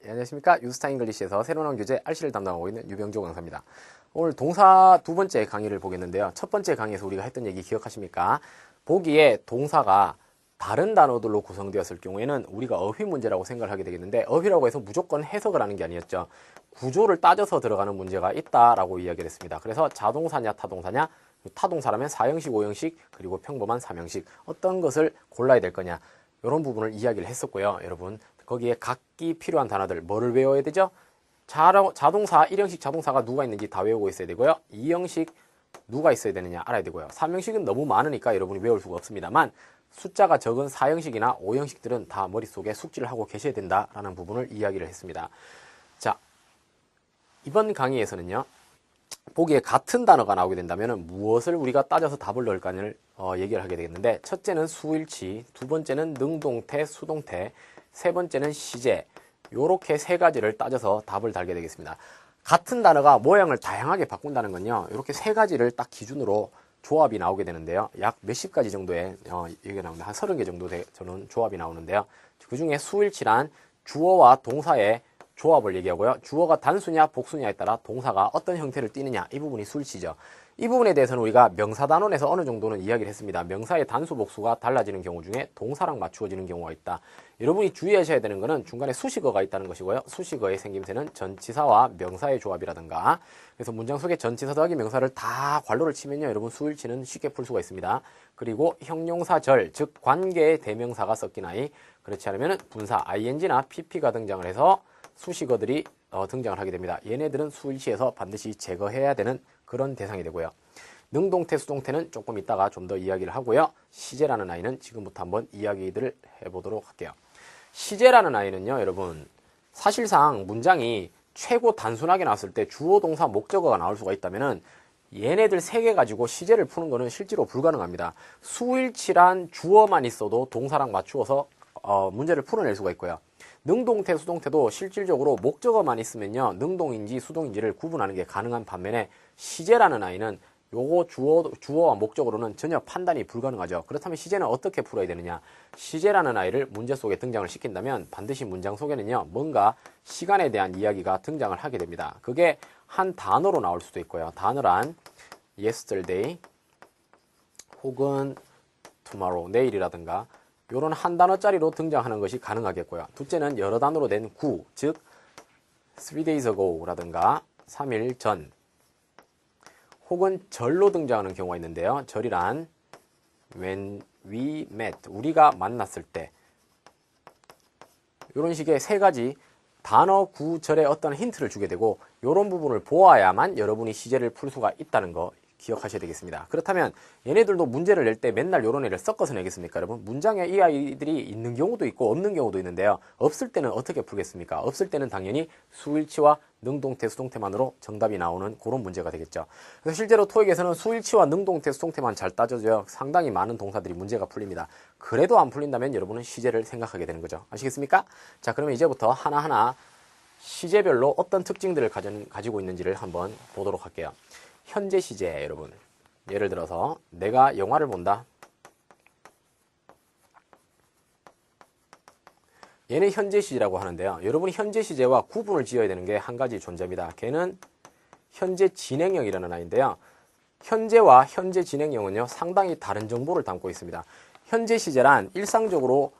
예, 안녕하십니까. 유스타 잉글리시에서 새로 나온 교재 RC를 담당하고 있는 유병조 강사입니다. 오늘 동사 두 번째 강의를 보겠는데요. 첫 번째 강의에서 우리가 했던 얘기 기억하십니까? 보기에 동사가 다른 단어들로 구성되었을 경우에는 우리가 어휘 문제라고 생각을 하게 되겠는데, 어휘라고 해서 무조건 해석을 하는 게 아니었죠. 구조를 따져서 들어가는 문제가 있다라고 이야기를 했습니다. 그래서 자동사냐 타동사냐, 타동사라면 4형식, 5형식, 그리고 평범한 3형식 어떤 것을 골라야 될 거냐, 이런 부분을 이야기를 했었고요. 여러분, 거기에 각기 필요한 단어들 뭐를 외워야 되죠? 자동사 1형식 자동사가 누가 있는지 다 외우고 있어야 되고요. 2형식 누가 있어야 되느냐 알아야 되고요. 3형식은 너무 많으니까 여러분이 외울 수가 없습니다만, 숫자가 적은 4형식이나 5형식들은 다 머릿속에 숙지를 하고 계셔야 된다라는 부분을 이야기를 했습니다. 자, 이번 강의에서는요, 보기에 같은 단어가 나오게 된다면 무엇을 우리가 따져서 답을 넣을까를 얘기를 하게 되겠는데, 첫째는 수일치, 두 번째는 능동태, 수동태, 세 번째는 시제, 요렇게 세 가지를 따져서 답을 달게 되겠습니다. 같은 단어가 모양을 다양하게 바꾼다는 건요, 이렇게 세 가지를 딱 기준으로 조합이 나오게 되는데요. 약 몇십 가지 정도의 이게 나오는데 한 30개 정도 저는 조합이 나오는데요. 그 중에 수일치란 주어와 동사의 조합을 얘기하고요. 주어가 단수냐 복수냐에 따라 동사가 어떤 형태를 띠느냐, 이 부분이 수일치죠. 이 부분에 대해서는 우리가 명사단원에서 어느 정도는 이야기를 했습니다. 명사의 단수 복수가 달라지는 경우 중에 동사랑 맞추어지는 경우가 있다. 여러분이 주의하셔야 되는 것은 중간에 수식어가 있다는 것이고요. 수식어의 생김새는 전치사와 명사의 조합이라든가, 그래서 문장 속에 전치사 더하기 명사를 다 괄호를 치면요, 여러분 수일치는 쉽게 풀 수가 있습니다. 그리고 형용사절, 즉 관계의 대명사가 섞이나이, 그렇지 않으면 분사 ing나 pp가 등장을 해서 수식어들이 등장을 하게 됩니다. 얘네들은 수일치에서 반드시 제거해야 되는 그런 대상이 되고요. 능동태, 수동태는 조금 이따가 좀 더 이야기를 하고요. 시제라는 아이는 지금부터 한번 이야기들을 해보도록 할게요. 시제라는 아이는요, 여러분, 사실상 문장이 최고 단순하게 나왔을 때 주어, 동사, 목적어가 나올 수가 있다면은 얘네들 세 개 가지고 시제를 푸는 거는 실제로 불가능합니다. 수일치란 주어만 있어도 동사랑 맞추어서 문제를 풀어낼 수가 있고요. 능동태, 수동태도 실질적으로 목적어만 있으면요, 능동인지 수동인지를 구분하는 게 가능한 반면에 시제라는 아이는 요거 주어와 목적어로는 전혀 판단이 불가능하죠. 그렇다면 시제는 어떻게 풀어야 되느냐? 시제라는 아이를 문제 속에 등장을 시킨다면 반드시 문장 속에는요, 뭔가 시간에 대한 이야기가 등장을 하게 됩니다. 그게 한 단어로 나올 수도 있고요. 단어란 yesterday 혹은 tomorrow, 내일이라든가 요런 한 단어짜리로 등장하는 것이 가능하겠고요. 둘째는 여러 단어로 된 구, 즉 3 days ago 라든가 3일 전, 혹은 절로 등장하는 경우가 있는데요. 절이란 when we met, 우리가 만났을 때, 이런 식의 세 가지 단어, 구, 절에 어떤 힌트를 주게 되고, 이런 부분을 보아야만 여러분이 시제를 풀 수가 있다는 거 기억하셔야 되겠습니다. 그렇다면 얘네들도 문제를 낼 때 맨날 요런 애를 섞어서 내겠습니까? 여러분, 문장에 이 아이들이 있는 경우도 있고 없는 경우도 있는데요. 없을 때는 어떻게 풀겠습니까? 없을 때는 당연히 수일치와 능동태, 수동태만으로 정답이 나오는 그런 문제가 되겠죠. 그래서 실제로 토익에서는 수일치와 능동태, 수동태만 잘 따져줘야 상당히 많은 동사들이 문제가 풀립니다. 그래도 안 풀린다면 여러분은 시제를 생각하게 되는 거죠. 아시겠습니까? 자, 그러면 이제부터 하나하나 시제별로 어떤 특징들을 가지고 있는지를 한번 보도록 할게요. 현재 시제, 여러분. 예를 들어서 내가 영화를 본다. 얘는 현재 시제라고 하는데요. 여러분이 현재 시제와 구분을 지어야 되는 게 한 가지 존재입니다. 걔는 현재 진행형이라는 아이인데요. 현재와 현재 진행형은요, 상당히 다른 정보를 담고 있습니다. 현재 시제란 일상적으로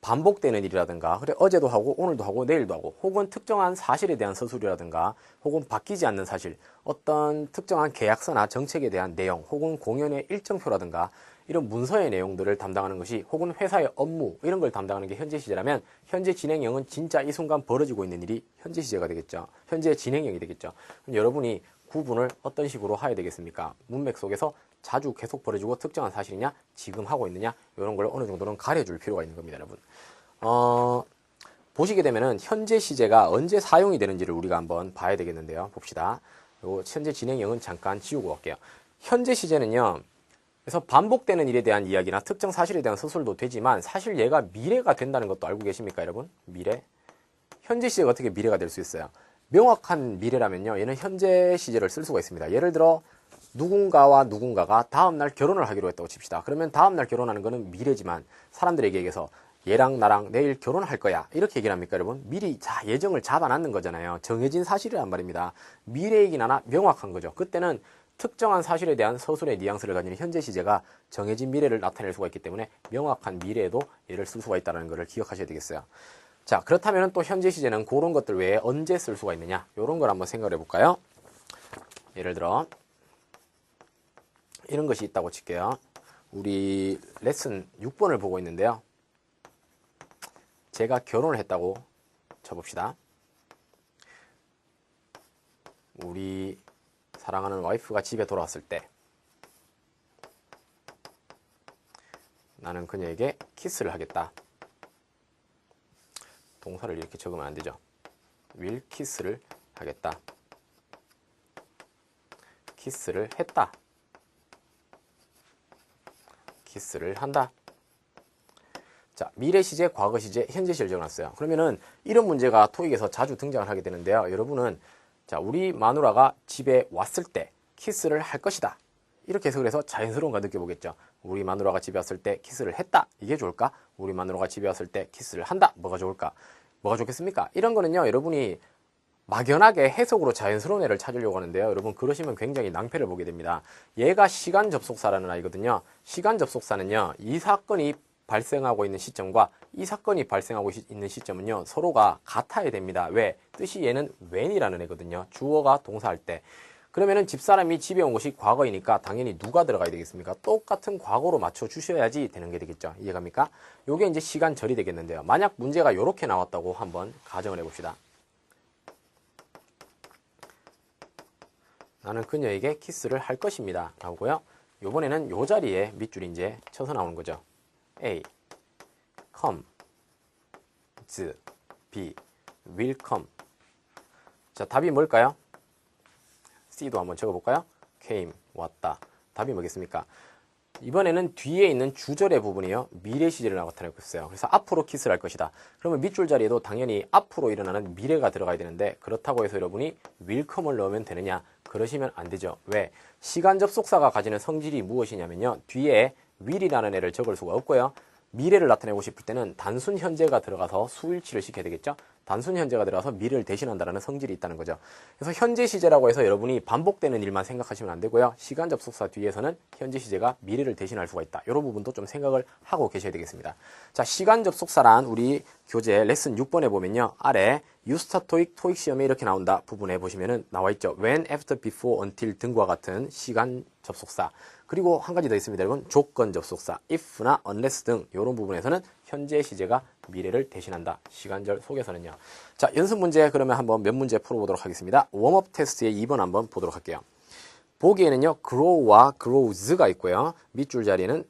반복되는 일이라든가, 그래 어제도 하고 오늘도 하고 내일도 하고, 혹은 특정한 사실에 대한 서술이라든가, 혹은 바뀌지 않는 사실, 어떤 특정한 계약서나 정책에 대한 내용, 혹은 공연의 일정표라든가 이런 문서의 내용들을 담당하는 것이, 혹은 회사의 업무 이런 걸 담당하는 게 현재 시제라면, 현재 진행형은 진짜 이 순간 벌어지고 있는 일이 현재 시제가 되겠죠. 현재 진행형이 되겠죠. 그럼 여러분이 구분을 어떤 식으로 해야 되겠습니까? 문맥 속에서 자주 계속 벌어지고 특정한 사실이냐, 지금 하고 있느냐, 이런 걸 어느 정도는 가려줄 필요가 있는 겁니다, 여러분. 보시게 되면은 현재 시제가 언제 사용이 되는지를 우리가 한번 봐야 되겠는데요. 봅시다. 요 현재 진행형은 잠깐 지우고 갈게요. 현재 시제는요, 그래서 반복되는 일에 대한 이야기나 특정 사실에 대한 서술도 되지만, 사실 얘가 미래가 된다는 것도 알고 계십니까, 여러분? 미래? 현재 시제가 어떻게 미래가 될 수 있어요? 명확한 미래라면요, 얘는 현재 시제를 쓸 수가 있습니다. 예를 들어 누군가와 누군가가 다음날 결혼을 하기로 했다고 칩시다. 그러면 다음날 결혼하는 거는 미래지만, 사람들에게 얘기해서 얘랑 나랑 내일 결혼할 거야. 이렇게 얘기를 합니까, 여러분? 미리 예정을 잡아놨는 거잖아요. 정해진 사실이란 말입니다. 미래이긴 하나 명확한 거죠. 그때는 특정한 사실에 대한 서술의 뉘앙스를 가지는 현재 시제가 정해진 미래를 나타낼 수가 있기 때문에 명확한 미래에도 얘를 쓸 수가 있다는 것을 기억하셔야 되겠어요. 자, 그렇다면 또 현재 시제는 그런 것들 외에 언제 쓸 수가 있느냐? 이런 걸 한번 생각해 볼까요? 예를 들어 이런 것이 있다고 칠게요. 우리 레슨 6번을 보고 있는데요. 제가 결혼을 했다고 쳐봅시다. 우리 사랑하는 와이프가 집에 돌아왔을 때 나는 그녀에게 키스를 하겠다. 동사를 이렇게 적으면 안 되죠. will 키스를 하겠다. 키스를 했다. 키스를 한다. 자, 미래 시제, 과거 시제, 현재 시제를 적어놨어요. 그러면은 이런 문제가 토익에서 자주 등장을 하게 되는데요. 여러분은 자, 우리 마누라가 집에 왔을 때 키스를 할 것이다. 이렇게 해석을 해서 자연스러운가 느껴보겠죠. 우리 마누라가 집에 왔을 때 키스를 했다. 이게 좋을까? 우리 마누라가 집에 왔을 때 키스를 한다. 뭐가 좋을까? 뭐가 좋겠습니까? 이런 거는요, 여러분이 막연하게 해석으로 자연스러운 애를 찾으려고 하는데요. 여러분 그러시면 굉장히 낭패를 보게 됩니다. 얘가 시간 접속사라는 아이거든요. 시간 접속사는요, 이 사건이 발생하고 있는 시점과 이 사건이 발생하고 있는 시점은요, 서로가 같아야 됩니다. 왜? 뜻이 얘는 when이라는 애거든요. 주어가 동사할 때. 그러면은 집사람이 집에 온 것이 과거이니까 당연히 누가 들어가야 되겠습니까? 똑같은 과거로 맞춰 주셔야지 되는 게 되겠죠. 이해갑니까? 요게 이제 시간절이 되겠는데요. 만약 문제가 요렇게 나왔다고 한번 가정을 해봅시다. 나는 그녀에게 키스를 할 것입니다. 나오고요. 요번에는 요 자리에 밑줄이 이제 쳐서 나오는 거죠. A, come, B, will come. 자, 답이 뭘까요? C도 한번 적어볼까요? came, 왔다. 답이 뭐겠습니까? 이번에는 뒤에 있는 주절의 부분이요, 미래 시제를 나타내고 있어요. 그래서 앞으로 키스를 할 것이다. 그러면 밑줄 자리에도 당연히 앞으로 일어나는 미래가 들어가야 되는데, 그렇다고 해서 여러분이 will come을 넣으면 되느냐? 그러시면 안 되죠. 왜? 시간 접속사가 가지는 성질이 무엇이냐면요, 뒤에 will이라는 애를 적을 수가 없고요. 미래를 나타내고 싶을 때는 단순 현재가 들어가서 수일치를 시켜야 되겠죠. 단순 현재가 들어가서 미래를 대신한다는 성질이 있다는 거죠. 그래서 현재 시제라고 해서 여러분이 반복되는 일만 생각하시면 안 되고요. 시간 접속사 뒤에서는 현재 시제가 미래를 대신할 수가 있다. 이런 부분도 좀 생각을 하고 계셔야 되겠습니다. 자, 시간 접속사란 우리 교재 레슨 6번에 보면요, 아래 유스타 토익 시험에 이렇게 나온다 부분에 보시면은 나와 있죠. when, after, before, until 등과 같은 시간 접속사. 그리고 한 가지 더 있습니다, 여러분. 조건 접속사, if나 unless 등 이런 부분에서는 현재 시제가 미래를 대신한다. 시간절 속에서는요. 자, 연습 문제 그러면 한번 몇 문제 풀어보도록 하겠습니다. 웜업 테스트의 2번 한번 보도록 할게요. 보기에는요, grow와 grows가 있고요. 밑줄 자리에는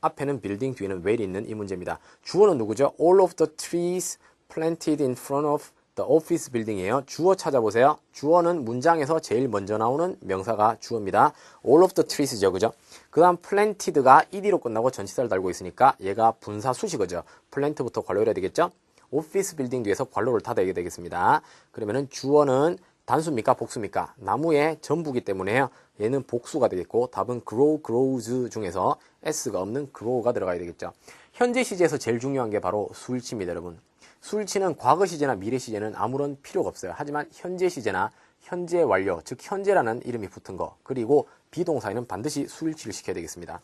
앞에는 building, 뒤에는 well이 있는 이 문제입니다. 주어는 누구죠? all of the trees planted in front of the office building이에요. 주어 찾아보세요. 주어는 문장에서 제일 먼저 나오는 명사가 주어입니다. all of the trees죠, 그죠? 그 다음 planted가 ed로 끝나고 전치사를 달고 있으니까 얘가 분사 수식어죠. plant부터 괄호를 해야 되겠죠? office building 뒤에서 괄호를 닫아야 되겠습니다. 그러면은 주어는 단수입니까? 복수입니까? 나무의 전부기 때문에요. 얘는 복수가 되겠고, 답은 grow, grows 중에서 s가 없는 grow가 들어가야 되겠죠. 현재 시제에서 제일 중요한 게 바로 수일치입니다, 여러분. 수일치는 과거 시제나 미래 시제는 아무런 필요가 없어요. 하지만 현재 시제나 현재 완료, 즉 현재라는 이름이 붙은 거, 그리고 비동사에는 반드시 수일치를 시켜야 되겠습니다.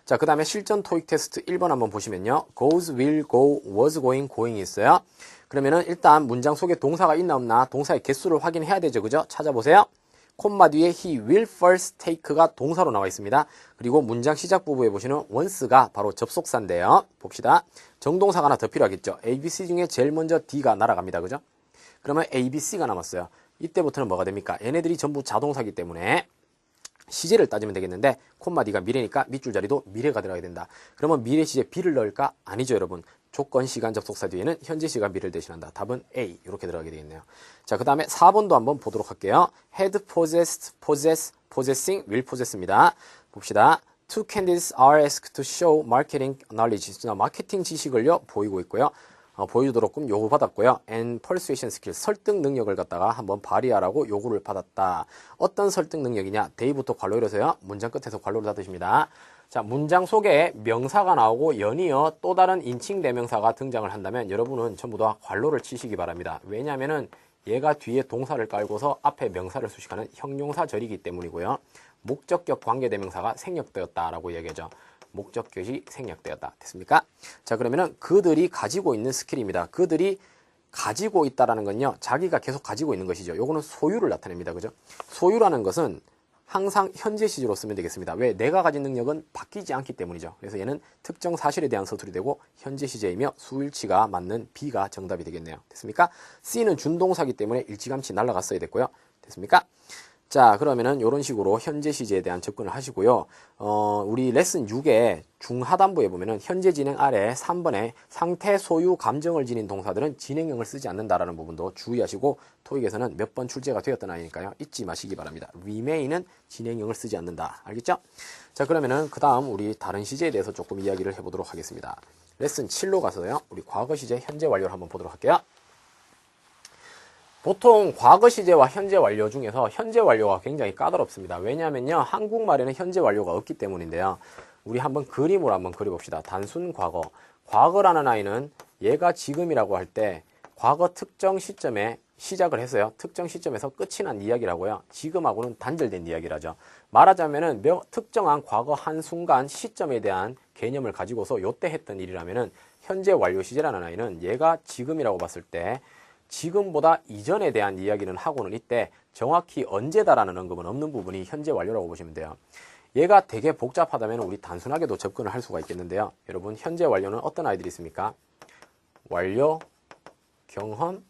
자, 그 다음에 실전 토익 테스트 1번 한번 보시면요, goes, will, go, was going, going이 있어요. 그러면은 일단 문장 속에 동사가 있나 없나 동사의 개수를 확인해야 되죠, 그죠? 찾아보세요. 콤마 뒤에 he will first take가 동사로 나와 있습니다. 그리고 문장 시작 부분에 보시는 once가 바로 접속사인데요. 봅시다. 정동사가 하나 더 필요하겠죠. ABC 중에 제일 먼저 D가 날아갑니다, 그죠? 그러면 ABC가 남았어요. 이때부터는 뭐가 됩니까? 얘네들이 전부 자동사기 때문에 시제를 따지면 되겠는데, 콤마 D가 미래니까 밑줄 자리도 미래가 들어가야 된다. 그러면 미래 시제 B를 넣을까? 아니죠, 여러분. 조건 시간 접속사 뒤에는 현재 시가 미래를 대신한다. 답은 A. 이렇게 들어가게 되겠네요. 자, 그 다음에 4번도 한번 보도록 할게요. had, possessed, possess, possessing, will possess입니다. 봅시다. Two candidates are asked to show marketing knowledge. 마케팅 지식을요, 보이고 있고요. 보여주도록 요구받았고요. and persuasion skill, 설득 능력을 갖다가 한번 발휘하라고 요구를 받았다. 어떤 설득 능력이냐? they부터 괄호 열어서요. 문장 끝에서 괄호를 닫으십니다. 자, 문장 속에 명사가 나오고 연이어 또 다른 인칭 대명사가 등장을 한다면 여러분은 전부 다 괄호를 치시기 바랍니다. 왜냐하면은 얘가 뒤에 동사를 깔고서 앞에 명사를 수식하는 형용사절이기 때문이고요. 목적격 관계대명사가 생략되었다라고 얘기하죠. 목적격이 생략되었다. 됐습니까? 자, 그러면은 그들이 가지고 있는 스킬입니다. 그들이 가지고 있다라는 건요, 자기가 계속 가지고 있는 것이죠. 요거는 소유를 나타냅니다. 그죠? 소유라는 것은 항상 현재 시제로 쓰면 되겠습니다. 왜? 내가 가진 능력은 바뀌지 않기 때문이죠. 그래서 얘는 특정 사실에 대한 서술이 되고 현재 시제이며 수일치가 맞는 B가 정답이 되겠네요. 됐습니까? C는 준동사기 때문에 일찌감치 날아갔어야 됐고요. 됐습니까? 자, 그러면은 이런 식으로 현재 시제에 대한 접근을 하시고요. 우리 레슨 6의 중하단부에 보면은 현재 진행 아래 3번에 상태, 소유, 감정을 지닌 동사들은 진행형을 쓰지 않는다라는 부분도 주의하시고 토익에서는 몇 번 출제가 되었던 아이니까요. 잊지 마시기 바랍니다. remain은 진행형을 쓰지 않는다. 알겠죠? 자, 그러면은 그 다음 우리 다른 시제에 대해서 조금 이야기를 해보도록 하겠습니다. 레슨 7로 가서요. 우리 과거 시제, 현재 완료를 한번 보도록 할게요. 보통 과거 시제와 현재 완료 중에서 현재 완료가 굉장히 까다롭습니다. 왜냐하면요, 한국말에는 현재 완료가 없기 때문인데요. 우리 한번 그림으로 한번 그려봅시다. 단순 과거. 과거라는 아이는 얘가 지금이라고 할 때 과거 특정 시점에 시작을 했어요. 특정 시점에서 끝이 난 이야기라고요. 지금하고는 단절된 이야기라죠. 말하자면은 특정한 과거 한순간 시점에 대한 개념을 가지고서 요때 했던 일이라면은 현재 완료 시제라는 아이는 얘가 지금이라고 봤을 때 지금보다 이전에 대한 이야기는 하고는 있대 정확히 언제다라는 언급은 없는 부분이 현재 완료라고 보시면 돼요. 얘가 되게 복잡하다면 우리 단순하게도 접근을 할 수가 있겠는데요. 여러분, 현재 완료는 어떤 아이들이 있습니까? 완료, 경험,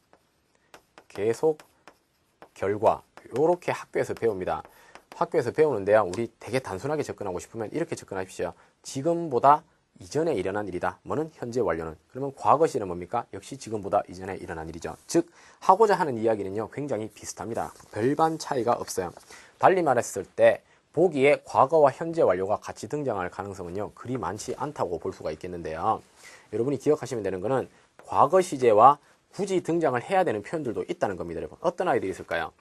계속, 결과. 요렇게 학교에서 배웁니다. 학교에서 배우는데요. 우리 되게 단순하게 접근하고 싶으면 이렇게 접근하십시오. 지금보다 이전에 일어난 일이다. 뭐는 현재 완료는. 그러면 과거 시는 뭡니까? 역시 지금보다 이전에 일어난 일이죠. 즉 하고자 하는 이야기는요, 굉장히 비슷합니다. 별반 차이가 없어요. 달리 말했을 때 보기에 과거와 현재 완료가 같이 등장할 가능성은요, 그리 많지 않다고 볼 수가 있겠는데요. 여러분이 기억하시면 되는 거는 과거 시제와 굳이 등장을 해야 되는 표현들도 있다는 겁니다. 여러분, 어떤 아이들이 있을까요?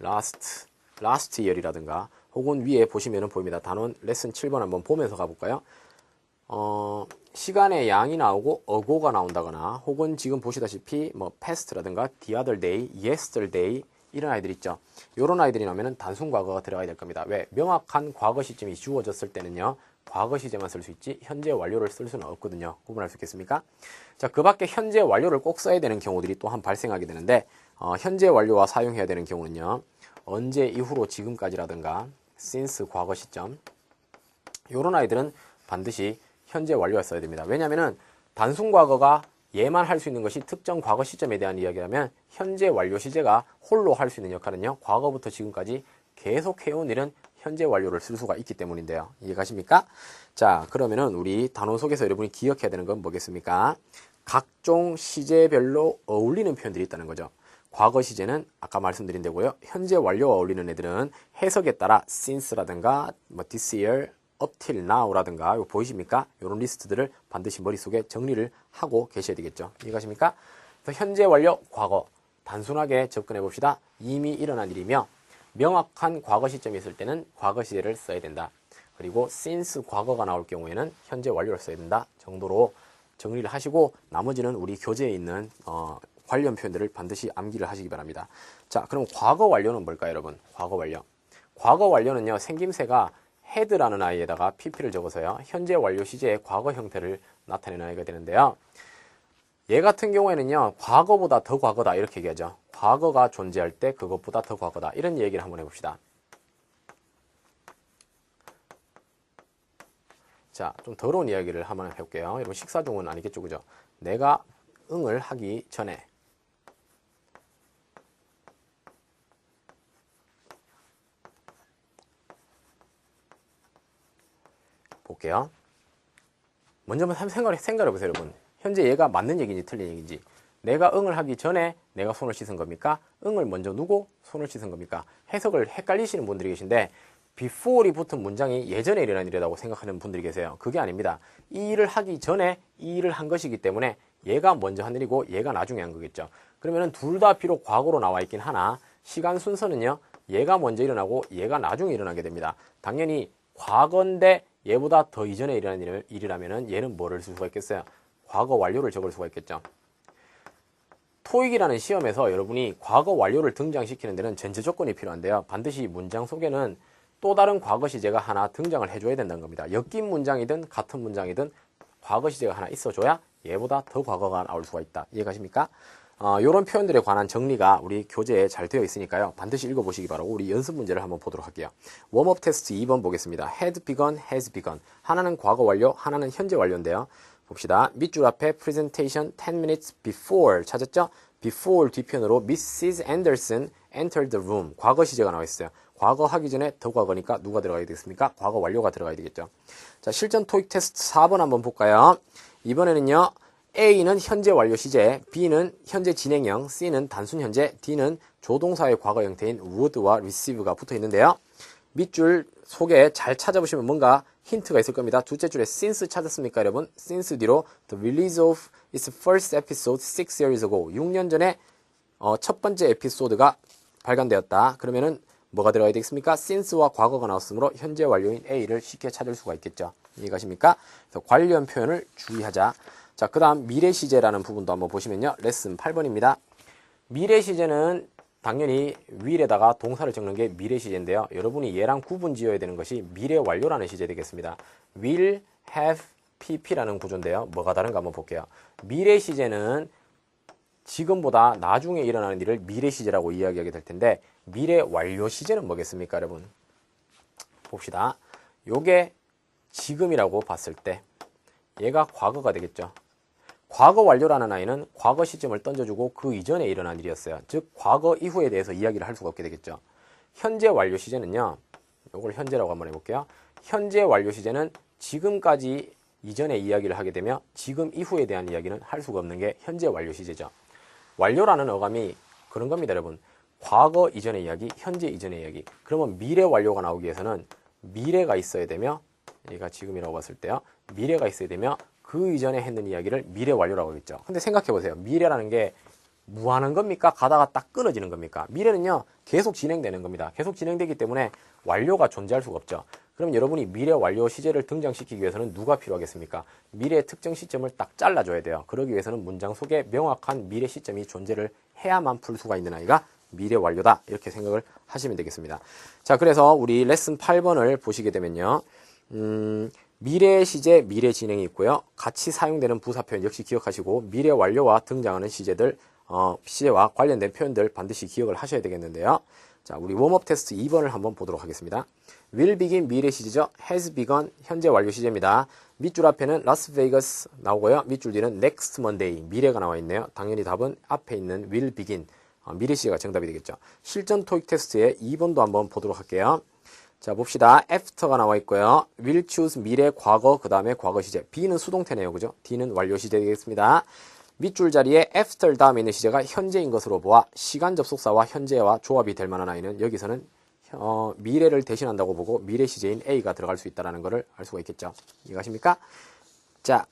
last year이라든가 혹은 위에 보시면 보입니다. 단원 레슨 7번 한번 보면서 가볼까요? 시간의 양이 나오고 ago가 나온다거나 혹은 지금 보시다시피 뭐 past라든가 the other day, yesterday 이런 아이들 있죠. 이런 아이들이 나오면 단순 과거가 들어가야 될 겁니다. 왜? 명확한 과거 시점이 주어졌을 때는요, 과거 시제만 쓸 수 있지 현재 완료를 쓸 수는 없거든요. 구분할 수 있겠습니까? 자, 그 밖에 현재 완료를 꼭 써야 되는 경우들이 또한 발생하게 되는데 현재 완료와 사용해야 되는 경우는요, 언제 이후로 지금까지라든가 since 과거 시점, 이런 아이들은 반드시 현재 완료를 써야 됩니다. 왜냐하면 단순 과거가 얘만 할 수 있는 것이 특정 과거 시점에 대한 이야기라면 현재 완료 시제가 홀로 할 수 있는 역할은요, 과거부터 지금까지 계속 해온 일은 현재 완료를 쓸 수가 있기 때문인데요. 이해가십니까? 자, 그러면은 우리 단원 속에서 여러분이 기억해야 되는 건 뭐겠습니까? 각종 시제별로 어울리는 표현들이 있다는 거죠. 과거 시제는 아까 말씀드린 대로요, 현재 완료와 어울리는 애들은 해석에 따라 since라든가 뭐 this year, up till now라든가 이거 보이십니까? 이런 리스트들을 반드시 머릿속에 정리를 하고 계셔야 되겠죠. 이해가십니까? 그래서 현재 완료, 과거 단순하게 접근해 봅시다. 이미 일어난 일이며 명확한 과거 시점이 있을 때는 과거 시제를 써야 된다. 그리고 since 과거가 나올 경우에는 현재 완료를 써야 된다 정도로 정리를 하시고 나머지는 우리 교재에 있는 관련 표현들을 반드시 암기를 하시기 바랍니다. 자, 그럼 과거 완료는 뭘까요, 여러분? 과거 완료. 과거 완료는요, 생김새가 had라는 아이에다가 pp를 적어서요, 현재 완료 시제의 과거 형태를 나타내는 아이가 되는데요. 얘 같은 경우에는요, 과거보다 더 과거다 이렇게 얘기하죠. 과거가 존재할 때 그것보다 더 과거다 이런 얘기를 한번 해봅시다. 자, 좀 더러운 이야기를 한번 해볼게요. 여러분, 식사 중은 아니겠죠, 그죠? 내가 응을 하기 전에 볼게요. 먼저 한번 생각해 보세요, 여러분. 현재 얘가 맞는 얘기인지 틀린 얘기인지. 내가 응을 하기 전에 내가 손을 씻은 겁니까? 응을 먼저 누고 손을 씻은 겁니까? 해석을 헷갈리시는 분들이 계신데 before이 붙은 문장이 예전에 일어난 일이라고 생각하는 분들이 계세요. 그게 아닙니다. 이 일을 하기 전에 이 일을 한 것이기 때문에 얘가 먼저 한 일이고 얘가 나중에 한 거겠죠. 그러면은 둘 다 비록 과거로 나와 있긴 하나 시간 순서는요, 얘가 먼저 일어나고 얘가 나중에 일어나게 됩니다. 당연히 과거인데 얘보다 더 이전에 일어난 일이라면은 얘는 뭐를 쓸 수가 있겠어요? 과거 완료를 적을 수가 있겠죠. 토익이라는 시험에서 여러분이 과거 완료를 등장시키는 데는 전제 조건이 필요한데요. 반드시 문장 속에는 또 다른 과거 시제가 하나 등장을 해줘야 된다는 겁니다. 엮인 문장이든 같은 문장이든 과거 시제가 하나 있어줘야 얘보다 더 과거가 나올 수가 있다. 이해가십니까? 이런 표현들에 관한 정리가 우리 교재에 잘 되어 있으니까요. 반드시 읽어보시기 바라고 우리 연습 문제를 한번 보도록 할게요. 웜업 테스트 2번 보겠습니다. had begun, has begun. 하나는 과거 완료, 하나는 현재 완료인데요. 봅시다. 밑줄 앞에 presentation 10 minutes before 찾았죠? before 뒤편으로 Mrs. Anderson entered the room. 과거 시제가 나와 있어요. 과거 하기 전에 더 과거니까 누가 들어가야 되겠습니까? 과거 완료가 들어가야 되겠죠. 자, 실전 토익 테스트 4번 한번 볼까요? 이번에는요. A는 현재 완료 시제, B는 현재 진행형, C는 단순 현재, D는 조동사의 과거 형태인 would와 receive가 붙어 있는데요. 밑줄 속에 잘 찾아보시면 뭔가 힌트가 있을 겁니다. 둘째 줄에 since 찾았습니까, 여러분? since 뒤로 the release of its first episode 6 years ago. 6년 전에 첫 번째 에피소드가 발간되었다. 그러면은 뭐가 들어가야 되겠습니까? since와 과거가 나왔으므로 현재 완료인 A를 쉽게 찾을 수가 있겠죠. 이해가십니까? 그래서 관련 표현을 주의하자. 자, 그 다음 미래 시제라는 부분도 한번 보시면요. 레슨 8번입니다. 미래 시제는 당연히 will에다가 동사를 적는 게 미래 시제인데요. 여러분이 얘랑 구분 지어야 되는 것이 미래 완료라는 시제 되겠습니다. will, have, pp라는 구조인데요. 뭐가 다른가 한번 볼게요. 미래 시제는 지금보다 나중에 일어나는 일을 미래 시제라고 이야기하게 될 텐데 미래 완료 시제는 뭐겠습니까, 여러분? 봅시다. 요게 지금이라고 봤을 때 얘가 과거가 되겠죠. 과거 완료라는 아이는 과거 시점을 던져주고 그 이전에 일어난 일이었어요. 즉 과거 이후에 대해서 이야기를 할 수가 없게 되겠죠. 현재 완료 시제는요. 이걸 현재라고 한번 해볼게요. 현재 완료 시제는 지금까지 이전에 이야기를 하게 되며 지금 이후에 대한 이야기는 할 수가 없는 게 현재 완료 시제죠. 완료라는 어감이 그런 겁니다, 여러분. 과거 이전의 이야기, 현재 이전의 이야기. 그러면 미래 완료가 나오기 위해서는 미래가 있어야 되며 얘가 지금이라고 봤을 때요. 미래가 있어야 되며 그 이전에 했는 이야기를 미래 완료라고 하겠죠. 근데 생각해보세요. 미래라는 게 무한한 겁니까? 가다가 딱 끊어지는 겁니까? 미래는요. 계속 진행되는 겁니다. 계속 진행되기 때문에 완료가 존재할 수가 없죠. 그럼 여러분이 미래 완료 시제를 등장시키기 위해서는 누가 필요하겠습니까? 미래의 특정 시점을 딱 잘라줘야 돼요. 그러기 위해서는 문장 속에 명확한 미래 시점이 존재를 해야만 풀 수가 있는 아이가 미래 완료다. 이렇게 생각을 하시면 되겠습니다. 자, 그래서 우리 레슨 8번을 보시게 되면요. 미래 시제, 미래 진행이 있고요. 같이 사용되는 부사 표현 역시 기억하시고 미래 완료와 등장하는 시제들, 시제와 관련된 표현들 반드시 기억을 하셔야 되겠는데요. 자, 우리 웜업 테스트 2번을 한번 보도록 하겠습니다. will begin 미래 시제죠. has begun 현재 완료 시제입니다. 밑줄 앞에는 라스베이거스 나오고요. 밑줄 뒤는 next Monday 미래가 나와 있네요. 당연히 답은 앞에 있는 will begin 미래 시제가 정답이 되겠죠. 실전 토익 테스트의 2번도 한번 보도록 할게요. 자, 봅시다. after가 나와 있고요. will choose 미래 과거 그 다음에 과거 시제. B는 수동태네요. 그죠? D는 완료 시제 되겠습니다. 밑줄 자리에 after 다음에 있는 시제가 현재인 것으로 보아 시간 접속사와 현재와 조합이 될 만한 아이는 여기서는 미래를 대신한다고 보고 미래 시제인 A가 들어갈 수 있다는 것을 알 수가 있겠죠. 이해가십니까? 자,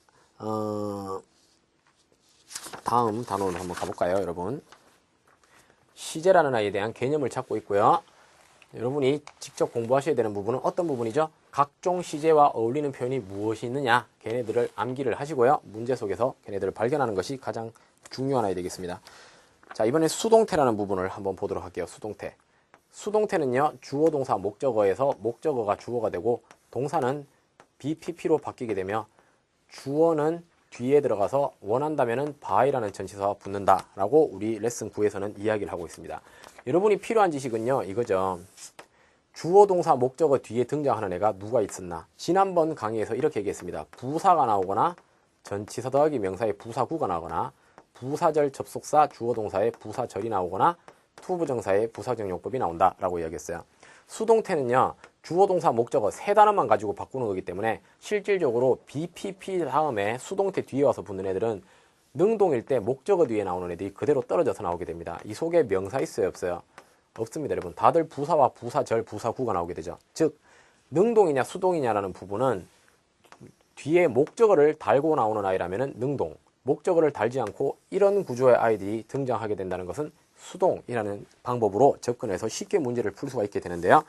다음 단원으로 한번 가볼까요, 여러분? 시제라는 아이에 대한 개념을 찾고 있고요. 여러분이 직접 공부하셔야 되는 부분은 어떤 부분이죠? 각종 시제와 어울리는 표현이 무엇이 있느냐 걔네들을 암기를 하시고요. 문제 속에서 걔네들을 발견하는 것이 가장 중요한 아이 되겠습니다. 자, 이번에 수동태라는 부분을 한번 보도록 할게요. 수동태. 수동태는요. 주어 동사 목적어에서 목적어가 주어가 되고 동사는 BPP로 바뀌게 되며 주어는 뒤에 들어가서 원한다면은 by라는 전치사와 붙는다 라고 우리 레슨 9에서는 이야기를 하고 있습니다. 여러분이 필요한 지식은요. 이거죠. 주어 동사 목적어 뒤에 등장하는 애가 누가 있었나. 지난번 강의에서 이렇게 얘기했습니다. 부사가 나오거나 전치사 더하기 명사의 부사구가 나오거나 부사절 접속사 주어 동사의 부사절이 나오거나 투부정사의 부사적 용법이 나온다 라고 이야기했어요. 수동태는요. 주어 동사 목적어 세 단어만 가지고 바꾸는 거기 때문에 실질적으로 BPP 다음에 수동태 뒤에 와서 붙는 애들은 능동일 때 목적어 뒤에 나오는 애들이 그대로 떨어져서 나오게 됩니다. 이 속에 명사 있어요, 없어요? 없습니다, 여러분. 다들 부사와 부사절, 부사구가 나오게 되죠. 즉 능동이냐 수동이냐라는 부분은 뒤에 목적어를 달고 나오는 아이라면 능동, 목적어를 달지 않고 이런 구조의 아이들이 등장하게 된다는 것은 수동이라는 방법으로 접근해서 쉽게 문제를 풀 수가 있게 되는데요.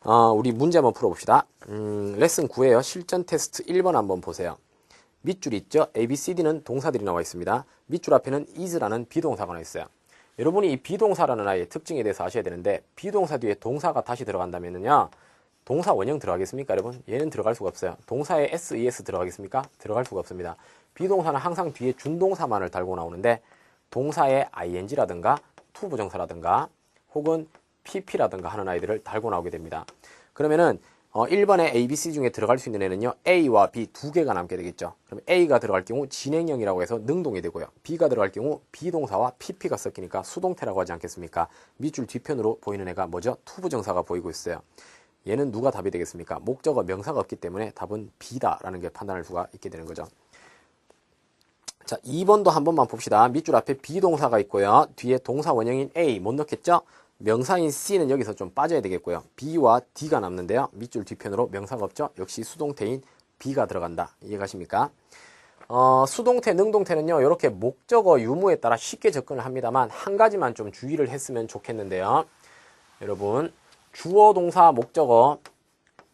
우리 문제 한번 풀어봅시다. 레슨 9에요. 실전 테스트 1번 한번 보세요. 밑줄 있죠? A, B, C, D는 동사들이 나와 있습니다. 밑줄 앞에는 is라는 비동사가 나와 있어요. 여러분이 이 비동사라는 아이의 특징에 대해서 아셔야 되는데, 비동사 뒤에 동사가 다시 들어간다면요, 동사 원형 들어가겠습니까, 여러분? 얘는 들어갈 수가 없어요. 동사에 s, es 들어가겠습니까? 들어갈 수가 없습니다. 비동사는 항상 뒤에 준동사만을 달고 나오는데, 동사에 ing라든가 투부정사라든가 혹은 pp라든가 하는 아이들을 달고 나오게 됩니다. 그러면은 1번에 A, B, C 중에 들어갈 수 있는 애는요, A와 B 두 개가 남게 되겠죠. 그럼 A가 들어갈 경우 진행형이라고 해서 능동이 되고요. B가 들어갈 경우 비동사와 PP가 섞이니까 수동태라고 하지 않겠습니까? 밑줄 뒤편으로 보이는 애가 뭐죠? 투부정사가 보이고 있어요. 얘는 누가 답이 되겠습니까? 목적어 명사가 없기 때문에 답은 B다라는 게 판단할 수가 있게 되는 거죠. 자, 2번도 한 번만 봅시다. 밑줄 앞에 비동사가 있고요. 뒤에 동사 원형인 A 못 넣겠죠? 명사인 C는 여기서 좀 빠져야 되겠고요. B와 D가 남는데요. 밑줄 뒤편으로 명사가 없죠? 역시 수동태인 B가 들어간다. 이해가십니까? 수동태, 능동태는요, 이렇게 목적어 유무에 따라 쉽게 접근을 합니다만, 한 가지만 좀 주의를 했으면 좋겠는데요. 여러분, 주어, 동사, 목적어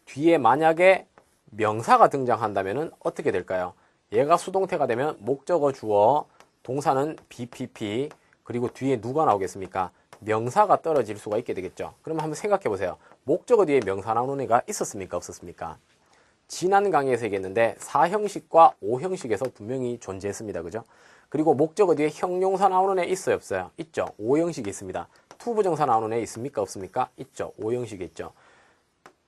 뒤에 만약에 명사가 등장한다면 어떻게 될까요? 얘가 수동태가 되면 목적어 주어, 동사는 BPP, 그리고 뒤에 누가 나오겠습니까? 명사가 떨어질 수가 있게 되겠죠. 그럼 한번 생각해 보세요. 목적어 뒤에 명사 나오는 애가 있었습니까? 없었습니까? 지난 강의에서 얘기했는데 4형식과 5형식에서 분명히 존재했습니다. 그죠? 그리고 목적어 뒤에 형용사 나오는 애 있어요? 없어요? 있죠. 5형식이 있습니다. 투부정사 나오는 애 있습니까? 없습니까? 있죠. 5형식이 있죠.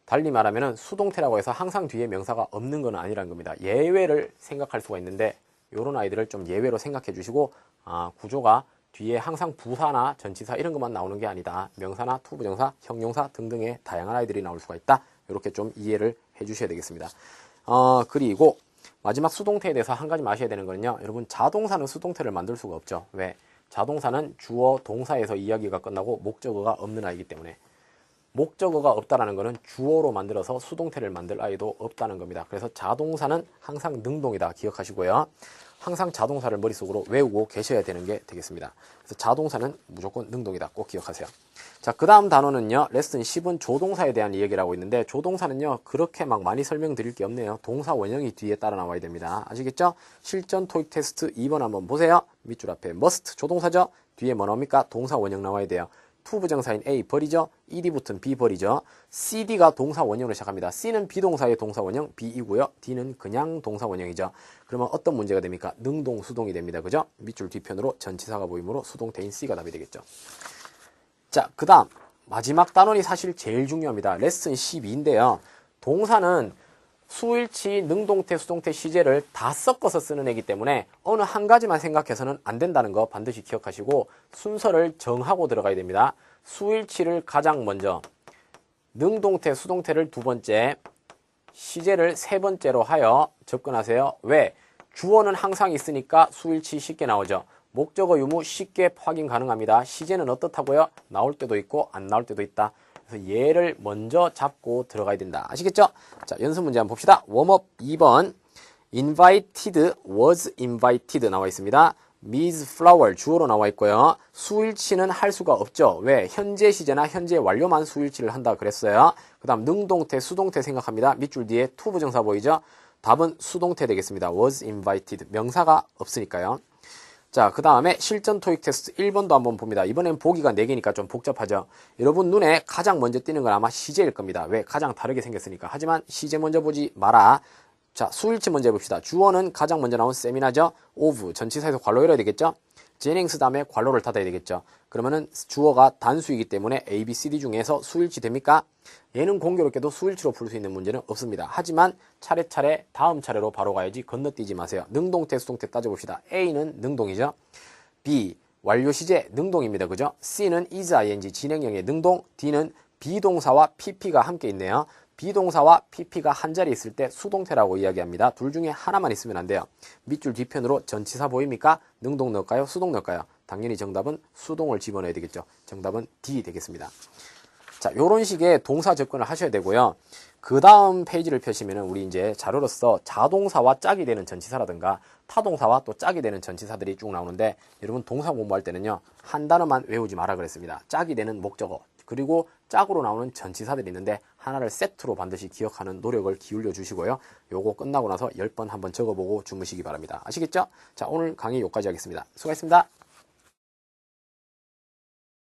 달리 말하면 수동태라고 해서 항상 뒤에 명사가 없는 건 아니라는 겁니다. 예외를 생각할 수가 있는데 이런 아이들을 좀 예외로 생각해 주시고, 구조가 뒤에 항상 부사나 전치사 이런 것만 나오는 게 아니다. 명사나 투부정사, 형용사 등등의 다양한 아이들이 나올 수가 있다. 이렇게 좀 이해를 해 주셔야 되겠습니다. 그리고 마지막 수동태에 대해서 한 가지 아셔야 되는 거는요. 여러분, 자동사는 수동태를 만들 수가 없죠. 왜? 자동사는 주어, 동사에서 이야기가 끝나고 목적어가 없는 아이기 때문에. 목적어가 없다라는 것은 주어로 만들어서 수동태를 만들 아이도 없다는 겁니다. 그래서 자동사는 항상 능동이다. 기억하시고요. 항상 자동사를 머릿속으로 외우고 계셔야 되는 게 되겠습니다. 그래서 자동사는 무조건 능동이다. 꼭 기억하세요. 자, 그 다음 단어는요. 레슨 10은 조동사에 대한 이야기를 하고 있는데, 조동사는요. 그렇게 막 많이 설명드릴 게 없네요. 동사 원형이 뒤에 따라 나와야 됩니다. 아시겠죠? 실전 토익 테스트 2번 한번 보세요. 밑줄 앞에 must 조동사죠. 뒤에 뭐 나옵니까? 동사 원형 나와야 돼요. 투부정사인 A 버리죠. ED 붙은 B 버리죠. CD가 동사 원형으로 시작합니다. C는 비동사의 동사 원형 B이고요. D는 그냥 동사 원형이죠. 그러면 어떤 문제가 됩니까? 능동, 수동이 됩니다. 그죠? 밑줄 뒤편으로 전치사가 보이므로 수동태인 C가 답이 되겠죠. 자, 그 다음 마지막 단원이 사실 제일 중요합니다. 레슨 12인데요. 동사는 수일치, 능동태, 수동태, 시제를 다 섞어서 쓰는 애기 때문에 어느 한 가지만 생각해서는 안 된다는 거 반드시 기억하시고 순서를 정하고 들어가야 됩니다. 수일치를 가장 먼저, 능동태, 수동태를 두 번째, 시제를 세 번째로 하여 접근하세요. 왜? 주어는 항상 있으니까 수일치 쉽게 나오죠. 목적어 유무 쉽게 확인 가능합니다. 시제는 어떻다고요? 나올 때도 있고 안 나올 때도 있다. 그래서 얘를 먼저 잡고 들어가야 된다. 아시겠죠? 자, 연습 문제 한번 봅시다. 웜업 2번. invited, was invited 나와 있습니다. Miss Flower 주어로 나와 있고요. 수일치는 할 수가 없죠. 왜? 현재 시제나 현재 완료만 수일치를 한다 그랬어요. 그 다음 능동태, 수동태 생각합니다. 밑줄 뒤에 투부정사 보이죠? 답은 수동태 되겠습니다. was invited. 명사가 없으니까요. 자, 그 다음에 실전 토익 테스트 1번도 한번 봅니다. 이번엔 보기가 4개니까 좀 복잡하죠. 여러분 눈에 가장 먼저 띄는 건 아마 시제일 겁니다. 왜? 가장 다르게 생겼으니까. 하지만 시제 먼저 보지 마라. 자, 수일치 먼저 해봅시다. 주어는 가장 먼저 나온 세미나죠. of, 전치사에서 괄호 열어야 되겠죠. 제닝스 다음에 괄호를 닫아야 되겠죠. 그러면은 주어가 단수이기 때문에 A, B, C, D 중에서 수일치 됩니까? 얘는 공교롭게도 수일치로 풀 수 있는 문제는 없습니다. 하지만 차례차례 다음 차례로 바로 가야지 건너뛰지 마세요. 능동태, 수동태 따져봅시다. A는 능동이죠. B, 완료 시제 능동입니다. 그죠? C는 is, ing, 진행형의 능동. D는 비동사와 PP가 함께 있네요. 비동사와 PP가 한 자리에 있을 때 수동태라고 이야기합니다. 둘 중에 하나만 있으면 안 돼요. 밑줄 뒤편으로 전치사 보입니까? 능동 넣을까요? 수동 넣을까요? 당연히 정답은 수동을 집어넣어야 되겠죠. 정답은 D 되겠습니다. 자, 요런 식의 동사 접근을 하셔야 되고요. 그 다음 페이지를 펴시면은 우리 이제 자료로서 자동사와 짝이 되는 전치사라든가 타동사와 또 짝이 되는 전치사들이 쭉 나오는데, 여러분 동사 공부할 때는요, 한 단어만 외우지 마라 그랬습니다. 짝이 되는 목적어, 그리고 짝으로 나오는 전치사들이 있는데 하나를 세트로 반드시 기억하는 노력을 기울여 주시고요. 요거 끝나고 나서 10번 한번 적어보고 주무시기 바랍니다. 아시겠죠? 자, 오늘 강의 여기까지 하겠습니다. 수고하셨습니다.